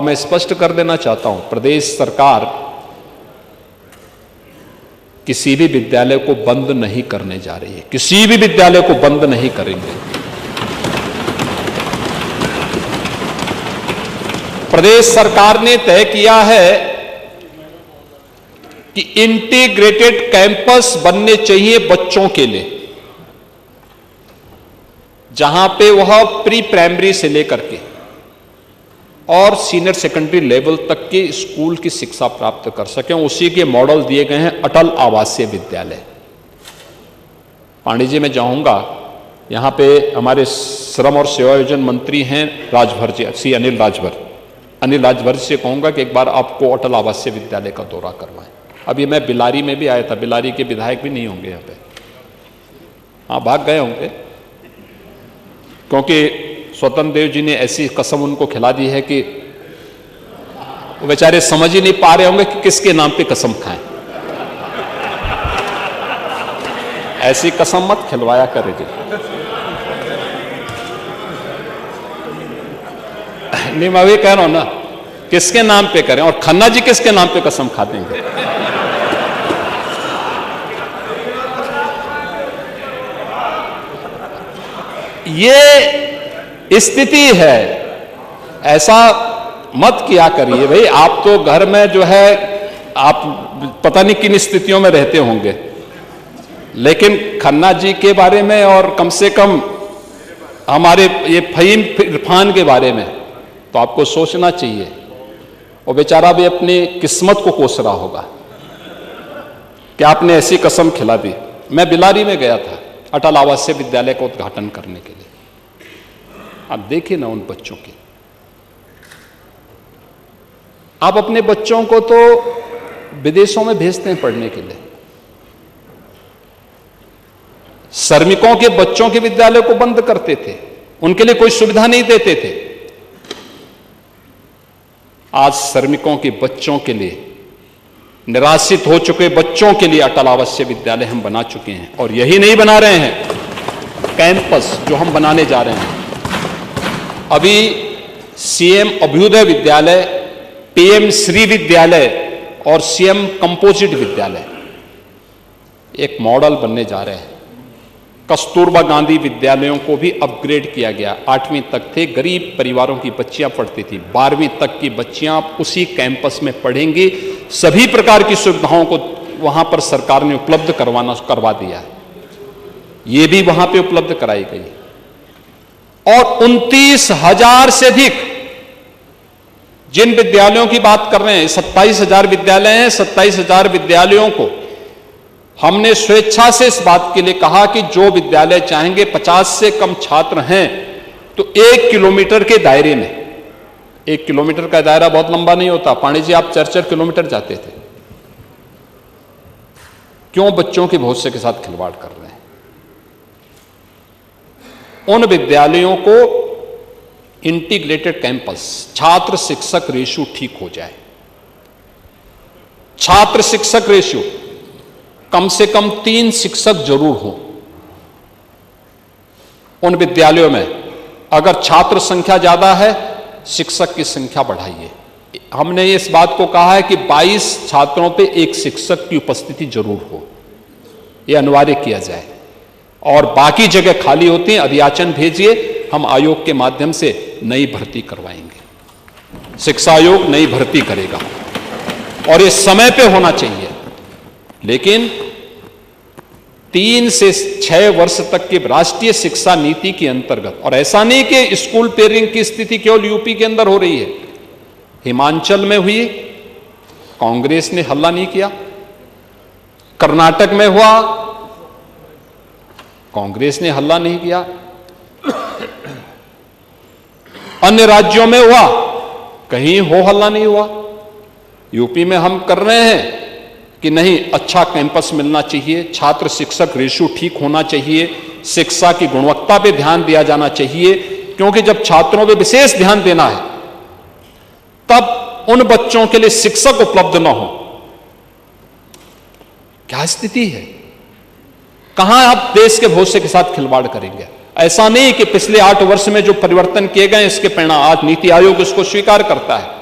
मैं स्पष्ट कर देना चाहता हूं, प्रदेश सरकार किसी भी विद्यालय को बंद नहीं करने जा रही है, किसी भी विद्यालय को बंद नहीं करेंगे। प्रदेश सरकार ने तय किया है कि इंटीग्रेटेड कैंपस बनने चाहिए बच्चों के लिए, जहां पे वह प्री प्राइमरी से लेकर के और सीनियर सेकेंडरी लेवल तक के स्कूल की शिक्षा प्राप्त कर सकें। उसी के मॉडल दिए गए हैं अटल आवासीय विद्यालय। पांडे जी मैं जाऊंगा, यहां पे हमारे श्रम और सेवायोजन मंत्री हैं राजभर जी, श्री अनिल राजभर जी से कहूंगा कि एक बार आपको अटल आवासीय विद्यालय का दौरा करवाएं। अभी मैं बिलारी में भी आया था, बिलारी के विधायक भी नहीं होंगे यहाँ पे, हाँ भाग गए होंगे, क्योंकि स्वतंत्र देव जी ने ऐसी कसम उनको खिला दी है कि वो बेचारे समझ ही नहीं पा रहे होंगे कि किसके नाम पे कसम खाएं। ऐसी कसम मत खिलवाया करे जी। नहीं मैं वही कह रहा हूं ना, किसके नाम पे करें, और खन्ना जी किसके नाम पे कसम खा देंगे। ये स्थिति है, ऐसा मत किया करिए भाई। आप तो घर में जो है आप पता नहीं किन स्थितियों में रहते होंगे, लेकिन खन्ना जी के बारे में और कम से कम हमारे ये फहीम इरफान के बारे में तो आपको सोचना चाहिए। वो बेचारा भी अपनी किस्मत को कोस रहा होगा कि आपने ऐसी कसम खिला दी। मैं बिलारी में गया था अटल आवासीय विद्यालय का उद्घाटन करने के लिए। आप देखिए ना उन बच्चों की, आप अपने बच्चों को तो विदेशों में भेजते हैं पढ़ने के लिए, श्रमिकों के बच्चों के विद्यालय को बंद करते थे, उनके लिए कोई सुविधा नहीं देते थे। आज श्रमिकों के बच्चों के लिए, निराश्रित हो चुके बच्चों के लिए अटल आवासीय विद्यालय हम बना चुके हैं। और यही नहीं बना रहे हैं, कैंपस जो हम बनाने जा रहे हैं, अभी सीएम अभ्युदय विद्यालय, पीएम श्री विद्यालय और सीएम कंपोजिट विद्यालय एक मॉडल बनने जा रहे हैं। कस्तूरबा गांधी विद्यालयों को भी अपग्रेड किया गया। 8वीं तक थे, गरीब परिवारों की बच्चियां पढ़ती थी, 12वीं तक की बच्चियां उसी कैंपस में पढ़ेंगी। सभी प्रकार की सुविधाओं को वहां पर सरकार ने उपलब्ध करवा दिया है, ये भी वहां पे उपलब्ध कराई गई। और 29,000 से अधिक जिन विद्यालयों की बात कर रहे हैं, 27,000 विद्यालय हैं, 27,000 विद्यालयों को हमने स्वेच्छा से इस बात के लिए कहा कि जो विद्यालय चाहेंगे, 50 से कम छात्र हैं तो 1 किलोमीटर के दायरे में, 1 किलोमीटर का दायरा बहुत लंबा नहीं होता। पांडे जी आप 4-4 किलोमीटर जाते थे, क्यों बच्चों के भविष्य के साथ खिलवाड़ कर रहे हैं। उन विद्यालयों को इंटीग्रेटेड कैंपस, छात्र शिक्षक रेशियो ठीक हो जाए, छात्र शिक्षक रेशियो कम से कम 3 शिक्षक जरूर हो उन विद्यालयों में। अगर छात्र संख्या ज्यादा है, शिक्षक की संख्या बढ़ाइए। हमने इस बात को कहा है कि 22 छात्रों पे 1 शिक्षक की उपस्थिति जरूर हो, यह अनिवार्य किया जाए। और बाकी जगह खाली होती हैं, अधियाचन भेजिए, हम आयोग के माध्यम से नई भर्ती करवाएंगे। शिक्षा आयोग नई भर्ती करेगा और ये समय पे होना चाहिए। लेकिन 3 से 6 वर्ष तक के राष्ट्रीय शिक्षा नीति के अंतर्गत, और ऐसा नहीं कि स्कूल पेयरिंग की स्थिति केवल यूपी के अंदर हो रही है, हिमाचल में हुई, कांग्रेस ने हल्ला नहीं किया। कर्नाटक में हुआ, कांग्रेस ने हल्ला नहीं किया। अन्य राज्यों में हुआ, कहीं हो हल्ला नहीं हुआ। यूपी में हम कर रहे हैं कि नहीं, अच्छा कैंपस मिलना चाहिए, छात्र शिक्षक रेशियो ठीक होना चाहिए, शिक्षा की गुणवत्ता पे ध्यान दिया जाना चाहिए, क्योंकि जब छात्रों पे विशेष ध्यान देना है तब उन बच्चों के लिए शिक्षक उपलब्ध ना हो। क्या स्थिति है, कहां आप देश के भविष्य के साथ खिलवाड़ करेंगे। ऐसा नहीं कि पिछले 8 वर्ष में जो परिवर्तन किए गए इसके परिणाम आज नीति आयोग इसको स्वीकार करता है।